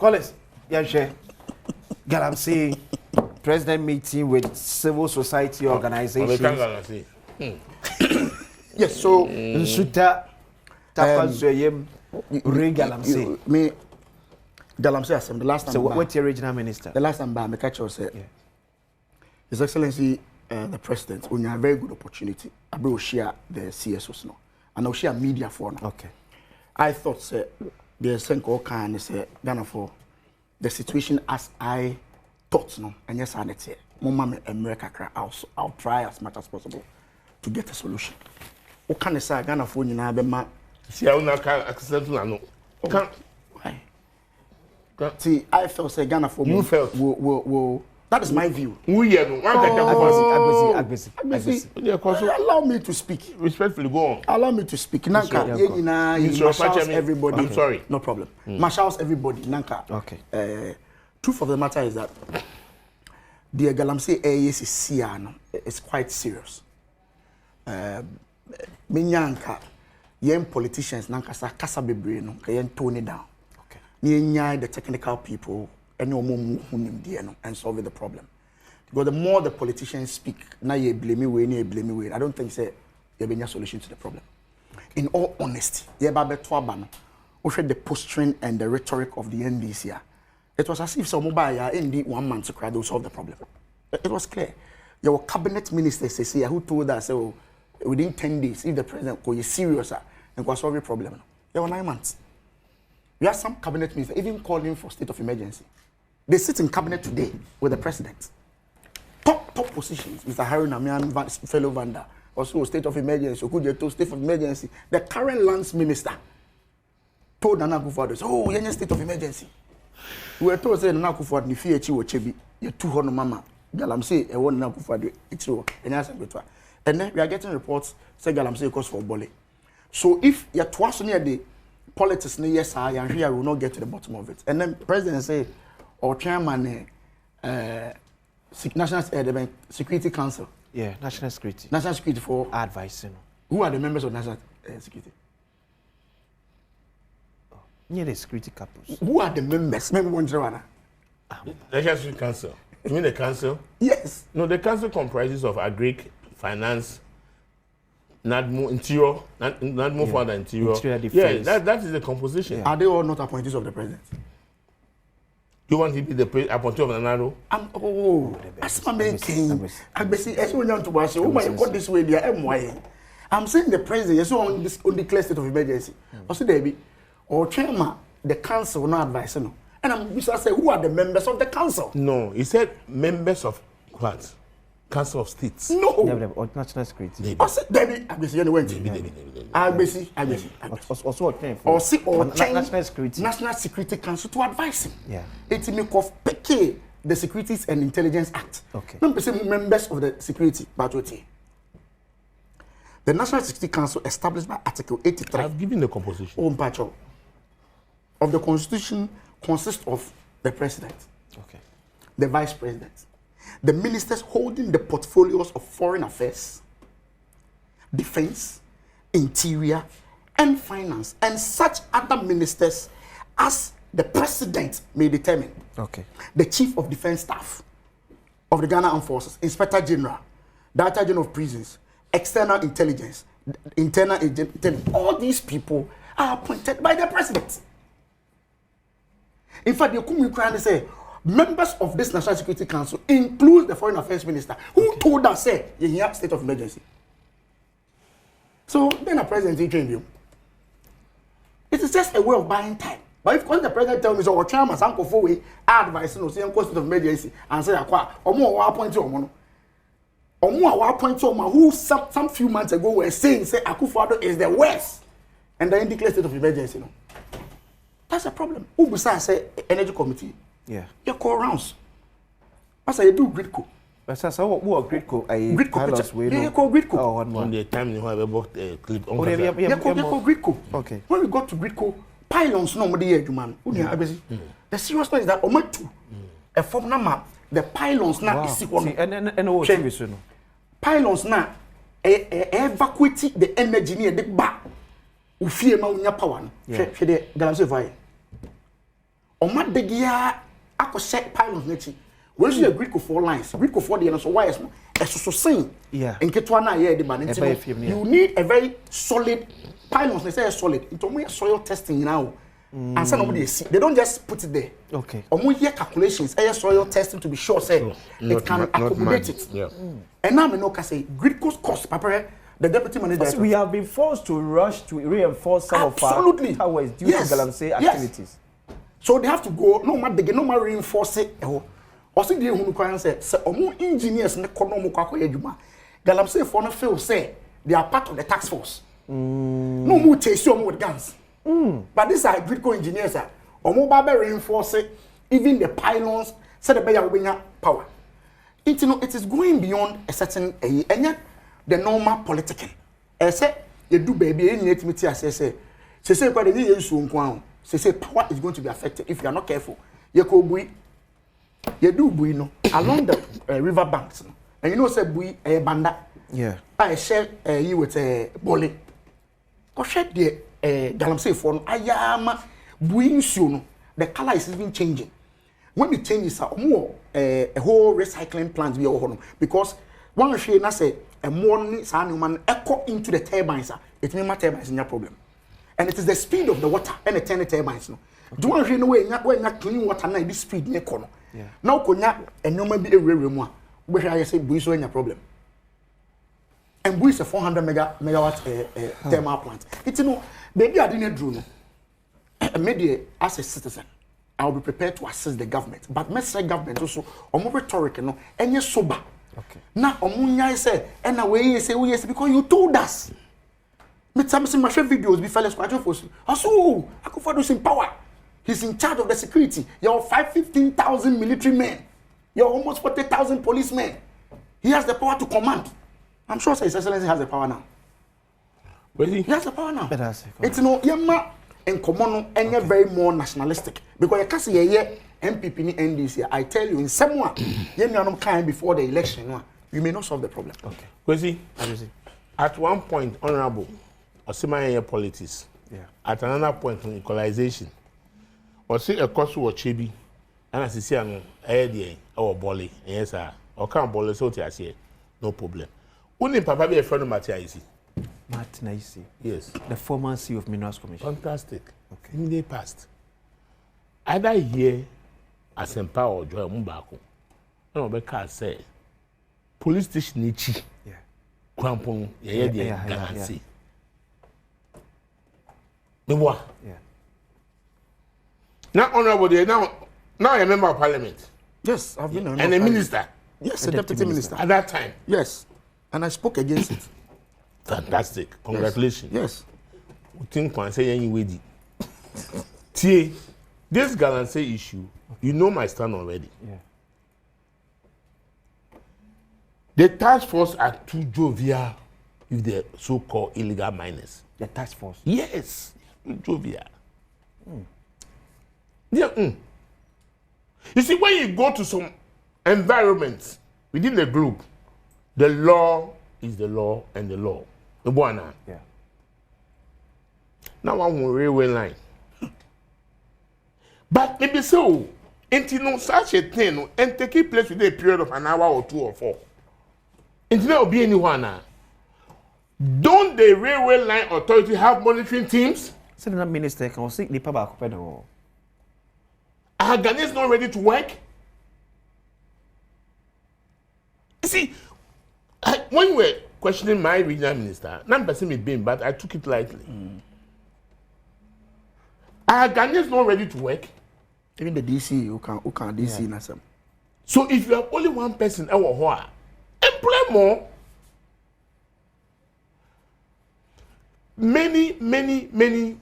Collins, yeah, share. Galamsey president meeting with civil society organizations. Yes, so Nsuta Tapansoyem Ring Galamsey. Me Galamsey, the last time. So what's your regional minister? The last time I catch you said, His Excellency the President, we have a very good opportunity. I will share the CSOs now, and I'll share media for now. Okay. I thought say the Senko can say Ghana for the situation as I thought no, and yes, I say Mama America I'll try as much as possible to get a solution. What can I say Ghana for you now? Be see, I will not accept no. Why? See, I felt say Ghana for you felt will. That is my view. Allow me to speak. Respectfully, go on. Allow me to speak. Nanka, everybody. I'm sorry. No problem. Marshals everybody. Nanka. Okay. Truth of the matter is that the Galamsey AES is quite serious. Minyanka, young politicians, Nanka sa kasa bebre no, kayen tone it down. Okay. Nienya the technical people. And solve the problem. Because the more the politicians speak, now you blame me, I don't think say you have a solution to the problem. In all honesty, the posturing and the rhetoric of the NDC, it was as if some mobile indeed 1 month to cry, they will solve the problem. It was clear. Your cabinet ministers say who told us so within 10 days, if the president is serious and will solve the problem. There were 9 months. We have some cabinet ministers even calling for state of emergency. They sit in cabinet today with the president. Top positions. Mr. Harry Namian, fellow Vanda, also state of emergency, state of emergency. The current lands minister told Nana Akufo-Addo, oh, you're in state of emergency. We were told that Nana Akufo-Addo, if you achieve what you're 200 mama. Galamsey, I want Nana Akufo-Addo, it's all. And then we are getting reports say Galamsey calls for Bole. So if you're twice near the politics, yes, I am here, will not get to the bottom of it. And then president say, or chairman, National Security Council. Yeah, National Security. National Security for advising. Who are the members of National Security? Yeah, the security couples. Who are the members? Maybe one National Security Council. You mean the council? Yes. No, the council comprises of agri, finance, NADMO, interior, NADMO for the interior. Defense. Yeah, that is the composition. Yeah. Are they all not appointees of the president? You want to be the appointee of the Naro? That's my main king. I basically, want to watch. Oh my God, this way, they are MY. I'm saying the president is on declared state of emergency. Also, Debbie, or chairman, the council will not advise. No. And I'm just say, who are the members of the council? No, he said members of what? Council of States. No. National Security. Also, Debbie, I basically went. I basically. Also, National Security. National Security Council to advise him. Yeah. It's in the the Securities and Intelligence Act. Okay. Members of the security, but the National Security Council established by Article 83. I've given the composition. Of the Constitution consists of the President. Okay. The Vice President. The ministers holding the portfolios of foreign affairs, defense, interior, and finance, and such other ministers as the president may determine. Okay. The chief of defense staff of the Ghana Armed Forces, Inspector General, Director General of Prisons, external intelligence, internal intelligence, all these people are appointed by the president. In fact, the Kumukran say, members of this National Security Council include the Foreign Affairs Minister, who told us, say, you have state of emergency. So then the president trained you. It is just a way of buying time. But if the president tells me, so chairman, Sanko Fowe, advice, no, say, state of emergency, and say, or more appoint you, or more appoint you, who some few months ago were saying, say, Akufo-Addo is the worst, and then declare state of emergency. No. That's a problem. Who besides say energy committee? Yeah. You call rounds. That's how you do grid co. But so what grid co? Grid co. You call grid co. Oh, on the time you have about a clip. Oh, you call grid co. Okay. When we got to grid co, pylons no more the man. The serious thing is that ometu a form number the pylons now is equal. And what service no? Pylons now evacuate the energy near the back. Ufie ma unya power. She the Galamsey fire. Oma degia akose pylons nechi. When you agree with 4 lines, agree with 4 the so why is so saying and get one year the man you need a very solid pylons they say solid into soil testing now and some of they don't just put it there. Okay. Or here calculations soil testing to be sure say it can accommodate it. And now me no can say grid cost papa the deputy manager. We have been forced to rush to reinforce some of our towers due to Galamsey activities. So they have to go no matter reinforce it. Also, the who can say, omo engineers ne kono mo kwakọ adwuma. Galamsey for no feel say they are part of the task force. No more chase you with guns. But these are critical engineers. Omo ba be reinforce even the pylons, say the beya we power. It is going beyond a certain and the normal political. Say you do baby any meet say kwa the use nko say power is going to be affected if you are not careful. You ko bui you do bui no along the river banks no. And you know say bui banda. Yeah. I share you with bole. Ko share the Galamsey for ayama bui nsuo no. The color is even changing. When it changes more a whole recycling plant be over because one share na say a morning man echo into the turbines it mean my turbines is no problem. And it is the speed of the water and the 10 turbines no. Do one share no way when clean water na this speed ne kono. Yeah. Now konya enoma bi ewere mu a we share say bui so any problem. And bui is a 400 megawatt thermal plant. It's no baby I didn't draw no. Media as a citizen I will be prepared to assist the government. But Mr. Government also, omo rhetoric no, any sober. Okay. Now, omunya say, and away say, oh yes, because you told us. Me some my videos be fellas quite for. Also, I could find in power. He's in charge of the security. You're 15,000 military men. You're almost 40,000 policemen. He has the power to command. I'm sure His Excellency has the power now. Really? He has the power now. It's no yama. And common any very more nationalistic because you can't say MPP ni NDC. I tell you in someone you know kind before the election you may not solve the problem. Okay. Kwesi, at one point honorable Osimhen politics. Yeah. At another point on equalization. Or see a cost or chibi and as you see an idea or bolly yes sir or can't boll so to say no problem. Only papa be a friend of Matiaisi. Martin, I see. Yes. The former CEO of Minerals Commission. Fantastic. Okay. In the past. Either here as empower or joy Mubako. No, because say police station Nichi. Yeah. Crampon, Galamsey. Yeah. Now, honorable, now I member of parliament. Yes, I've been and a minister. Yes, a deputy minister. At that time. Yes. And I spoke against it. Fantastic. Congratulations. Yes. We think I say anyway. Tie, this Galamsey issue, you know my stand already. Yeah. The task force are too jovial with the so-called illegal miners. The task force? Yes. Jovial. Yeah. You see, when you go to some environments within the group, the law is the law and the law. Yeah. Now one railway line. But maybe so, until such a thing and taking place within a period of an hour or 2 or 4. Until there will be anyone now. Don't the railway line authority have monitoring teams? So the minister can see the public pedal. Are Ghanaians not ready to work? You see, when you were questioning my regional minister, not person me being, but I took it lightly. Are Ghanaians not ready to work? Even the DC, who can DC na some. So if you have only one person, employ more. Many,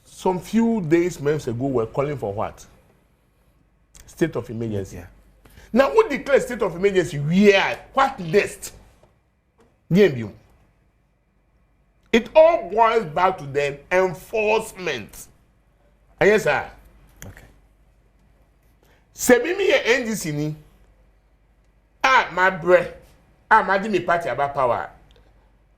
some few days, months ago, were calling for what? State of emergency. Yeah. Now, who declares state of emergency? Where? What next? It all boils back to the enforcement. Yes, sir. Okay. Say me NDC ni. My breath. My me party about power.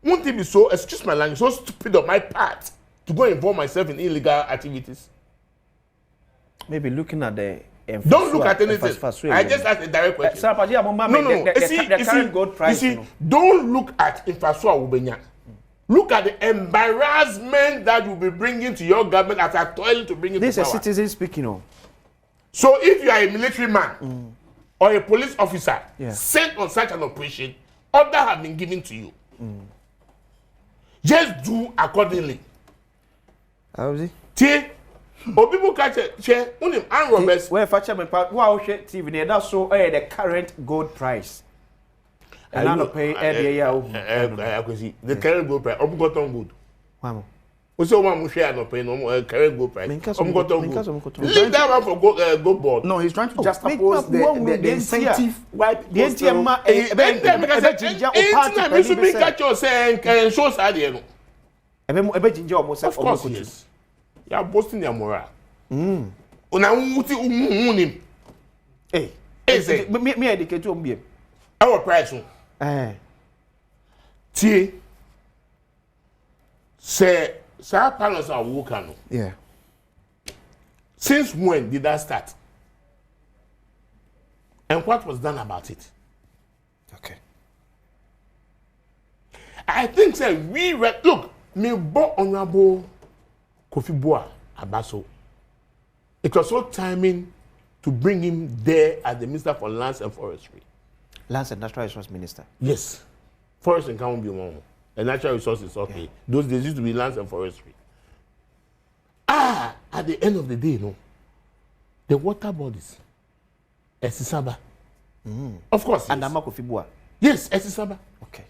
Won't it be so, excuse my language, so stupid on my part to go involve myself in illegal activities? Maybe looking at the don't look at anything. I just asked a direct question. The current gold price. You see, don't look at infrastructure. Look at the embarrassment that you'll be bringing to your government as a toil to bring it this to power. This is a citizen speaking. Oh. So if you are a military man or a police officer sent on such an operation, orders have been given to you. Just do accordingly. How is it? People catch it. Armed robbers. Where wow, TV near that so the current gold price. And I don't pay the current gold price. Got on good. Wow. So one share no pay no current gold price. Leave that one for gold board. No, he's trying to just oppose the incentive. Why? The NTM shows of course, yes. You are boasting their morale. Hey, me educate you me. Our price. Tie. Say, sir, panels are working. Yeah. Since when did that start? And what was done about it? Okay. I think, sir, look, me bought honorable Kofi Boa Abaso. It was so timing to bring him there as the Minister for Lands and Forestry. Lands and Natural Resources Minister. Yes. Forest and can't be one. And natural resources, okay. Yeah. Those days used to be lands and forestry. At the end of the day, the water bodies, Esisaba. Of course. And Kofi Boa. Yes, Esisaba. Okay.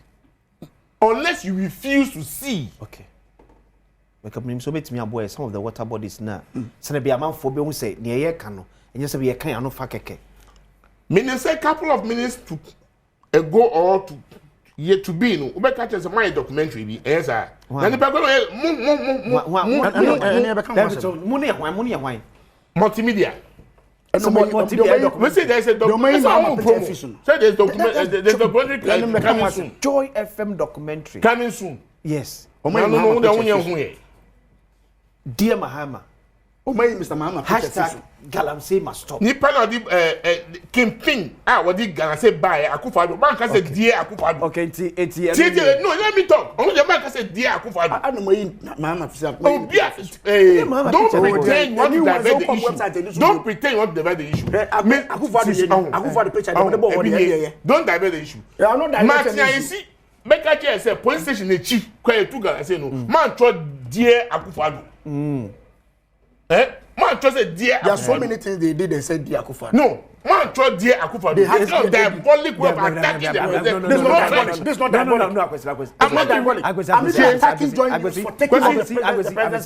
Unless you refuse to see. Okay. Because some of the water bodies now. So be a man for be say near cano. And you say we can no fakeke. Meaning say a couple of minutes to ago or to yet to be no. We catch as my documentary be yes sir. Then the multimedia. We say there's a documentary. Say there's documentary coming soon. Joy FM documentary coming soon. Yes. No. Dear Mahama. Oh my Mr. Mahama. Hashtag Galamsey must stop. Nipa no di campaign. What did Galamsey buy? Akufado. Man can say dear Akufado. Okay, no, let me talk. Only the man can say dear Akufado. I don't know Mahama. Don't pretend you want to divert the issue. Don't pretend you want to divert the issue. Akufado picture. Don't divert the issue. Martin, make a chair say police station the chief quiet to Galamsey no. Man tried dear Akufado. Man trust a dear. There are so many things they did. They said dear Akufado. No, man trust dear Akufado. They have diabolic way of attacking the president. This is not diabolic. No, I'm not diabolic. I'm attacking joint for taking over the president.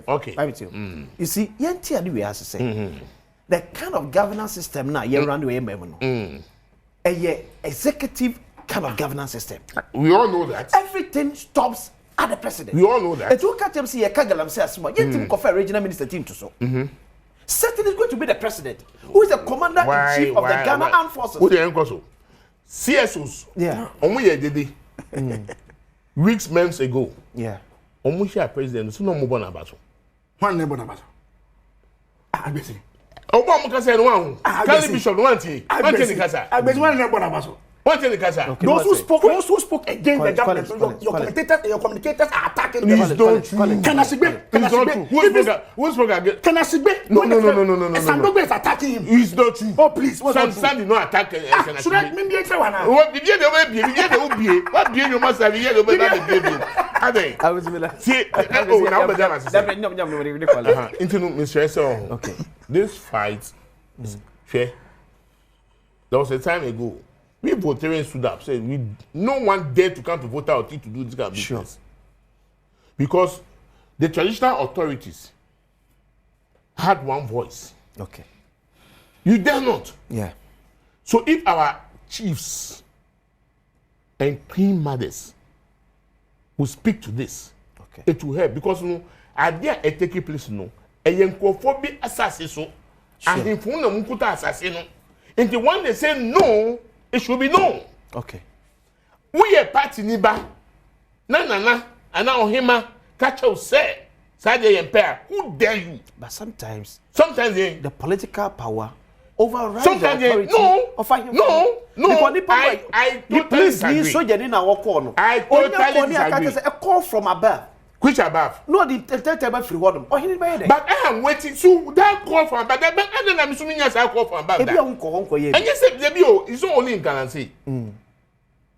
Okay. You see, the kind of governance system now you run the way a executive kind of governance system. We all know that. Everything stops at the president. We all know that. If you catch him see a Galamsey as well, you team confer regional minister team to so. Certain is going to be the president, who is the commander in chief of the Ghana Armed Forces. Who the encoso? CSOs. Yeah. Weeks, months ago. Yeah. Omusha president, so no more born about. One neighbor about. Agbesi. Oba mo kasa no wan. Kali bishop no wanti. Wanti ni kasa. Agbesi one neighbor about. Wanti ni kasa. Those who spoke against the government, your communicators are attacking them. Please don't. Can I speak? Who spoke against? Can I speak? No. Sandogbe is attacking him. It's not true. Oh please, what's that? Sand did not attack. Should I maybe extra one now? What did you What you must have here the baby? I was like, see, now the dama. Into Mr. So okay. This fight is fair. There was a time ago, we Votarians stood up, said no one dared to come to voter or to do this kind of business. Because the traditional authorities had one voice. Okay. You dare not. Yeah. So if our chiefs and queen mothers will speak to this, okay, it will help. Because at their taking place, eyenkofo assassin so ahemfo na munkuta assassin no nti when they say no it should be no. Okay. We a party ni ba na ana ohima catch us say say empire who dare you. But sometimes the political power overrides sometimes the authority of a human. No. I totally disagree. I totally disagree. A call from above. Which above? No, the tell free word. Oh, he by but I am waiting. So that call from above. But then I'm assuming yes, I call from above. And you said it's not only in Galamsey.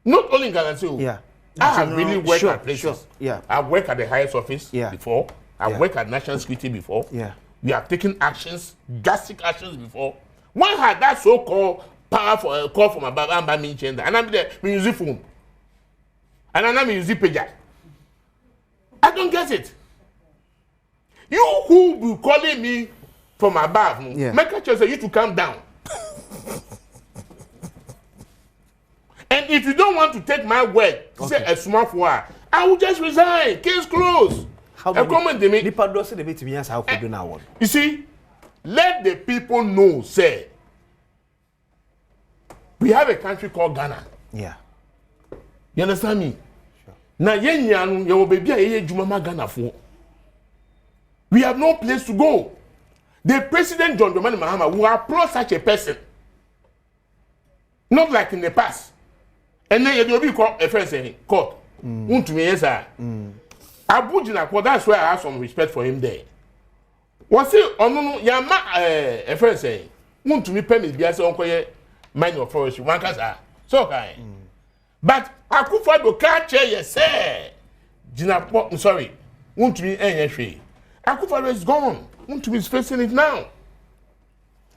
Not only in Galamsey. Yeah. I have really worked at places. Sure. Yeah. I've worked at the highest office before. I've worked at national security before. Yeah. We have taken actions, drastic actions before. One had that so-called power for a call from above and by me change that. And I'm there, me use the phone. And I'm using pager. I don't get it. You who be calling me from above, make a choice for you to calm down. And if you don't want to take my word, say a small war, I will just resign. Case closed. You see, let the people know, say, we have a country called Ghana. Yeah. You understand me? Sure. Now, we have no place to go. The President John Dramani Mahama will approach such a person. Not like in the past. And then you'll be called a friend saying, court. Abuja, that's why I have some respect for him there. Was it on Yama a friend saying, want to me permit be as uncle mine of forestry, one casa. So kind. But I could find the car chair, yes, sir. Gina, sorry, want to be any tree. I could find it's gone. Want to be facing it now.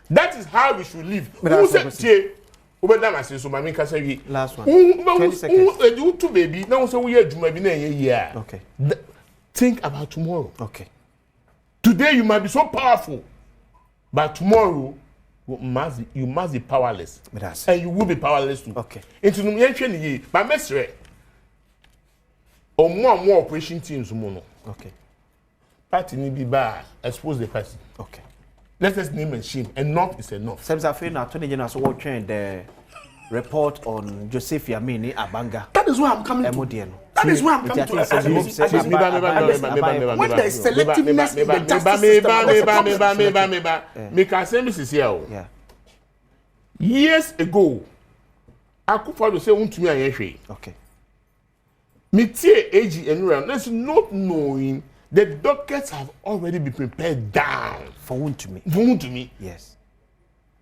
That is how we should live. Who said, last one. 20 seconds. You baby. Now so we are okay. Think about tomorrow. Okay. Today you might be so powerful, but tomorrow you must be powerless. And you will be powerless too. Okay. Into no ye, but mesre. Or more operation teams mono. Okay. Party need be bad. Expose the person. Okay. Let us name and shame. Enough is enough. Seems I feel now 20 years so watching the report on Joseph Yamini Abanga. That is why I'm coming to. That is why I'm coming to. When there is selectiveness in the justice system. Yeah. Years ago, I could follow say to me and okay. Me tie AG and that's not knowing the dockets have already been prepared down. For one to me. Yes.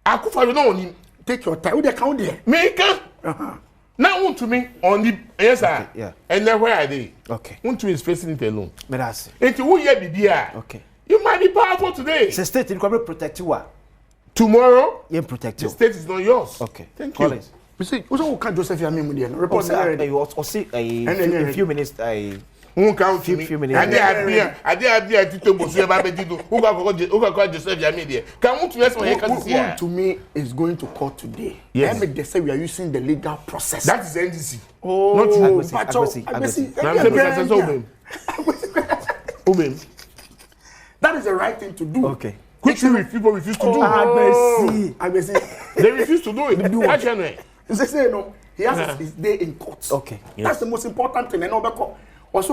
I could follow no him. Take your time. Who they count there? Make now want to me on the yes sir. Yeah. And then where are they? Okay. Want to me is facing it alone. But that's it. Who here be there? Okay. You might be powerful today. The state is going to protect you. Tomorrow, you protect you. The state is not yours. Okay. Thank you. You see, who can Joseph Yamini report a few minutes. Who count few minutes. I did to Joseph Yamini. Can to me is going to court today. Yes. They say we are using the legal process. That is NDC. Oh, not that is the right thing to do. Okay. Which people refuse to do. They refuse to do it. They say no. He has his day in court. Okay. Yes. That's the most important thing. And also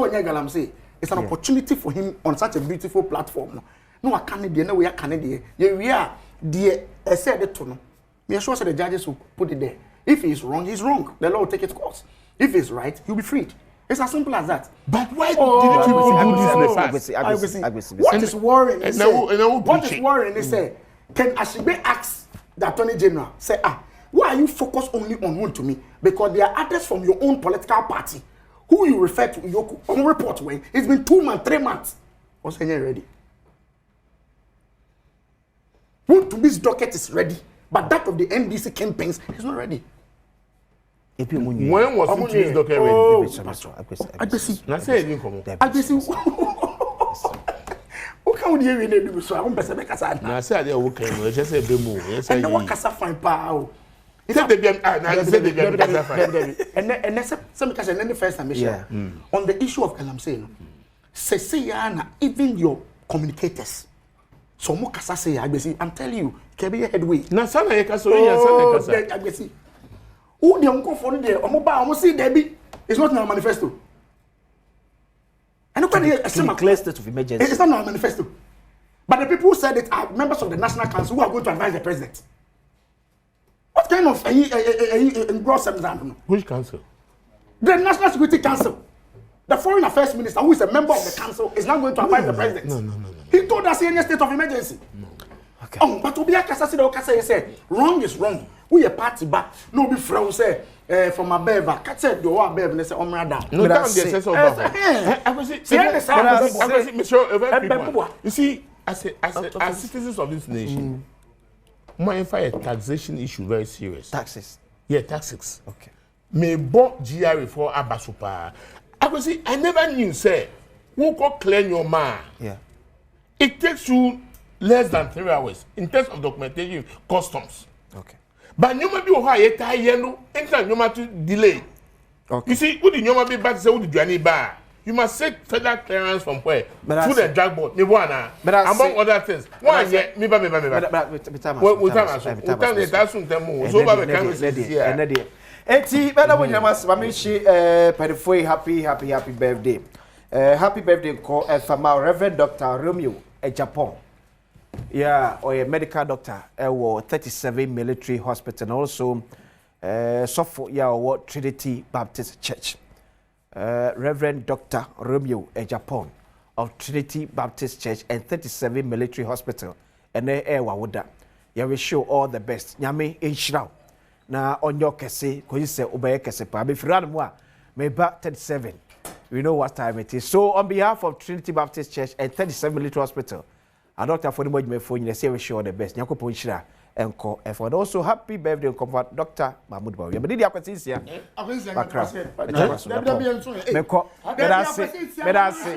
when Galamsey, it's an opportunity for him on such a beautiful platform. No, I can't do. No, we are Canadian. We are the said it to no. Me sure the judges will put it there. If he's wrong, he's wrong. The law will take its course. If he's right, he'll be freed. It's as simple as that. But why did you do this in the past? What is worrying is say, can Ashibe ask the Attorney General, say, why are you focused only on one to me? Because there are others from your own political party who you refer to Yoku on report when it's been 2 months, 3 months. What's ready? One to this docket is ready, but that of the NDC campaigns is not ready. When was this docket ready? Who can we really do so? I won't be saying that. I said, okay, just say Bemu. And what can I find power? And then some cash and then the first time on the issue of Galamsey, say even your communicators, So mo kasa say agbesi. I'm telling you, can be headway. Na sana ye kasa we ya sana kasa. Agbesi. Who the uncle for there? Omo ba omo see Debbie. It's not in our manifesto. And nobody a clear state of emergency. It's not in our manifesto. But the people who said it are members of the National Council who are going to advise the president. What kind of gross example? Which council? The National Security Council. The Foreign Affairs Minister, who is a member of the council, is now going to advise the president. No. He told us in a state of emergency. No. Okay. But to be a Kasa say, wrong is wrong. We a party back. No be from say from a beaver. Cat said the one beaver and say Omrada. No, that's the sense of you see, as citizens of this nation, I find a taxation issue very serious. Taxes. Yeah, taxes. Okay. May bought GRA for Abasupa. I never knew, say, who could clear your man. Yeah. It takes you less than 3 hours in terms of documentation, customs. Okay. But you might be a yellow, anytime you might delay. Okay. You see, would you be back to say, would you any bar? You must seek federal clearance from where? Through the drug board. Among other things. Why yet? Me. Eti bela wo nyama se mame hye pedifoi happy birthday. Happy birthday call fama Reverend Dr. Romeo Japan. Yeah, or a medical doctor 37 military hospital and also Trinity Baptist Church. Reverend Dr. Romeo Japan of Trinity Baptist Church and 37 military hospital and wawoda. You wish you all the best. Nyame inshira. Na onyo kese ko yise obeye kese pa be firano mo a me ba 37. We know what time it is. So on behalf of Trinity Baptist Church and 37 military hospital, a doctor for the me phone you say wish you all the best. Nyakopo inshira enko effort. Also happy birthday and comfort Dr. Mahmoud Bawi. Me di akwati sia. Meko. Me da se.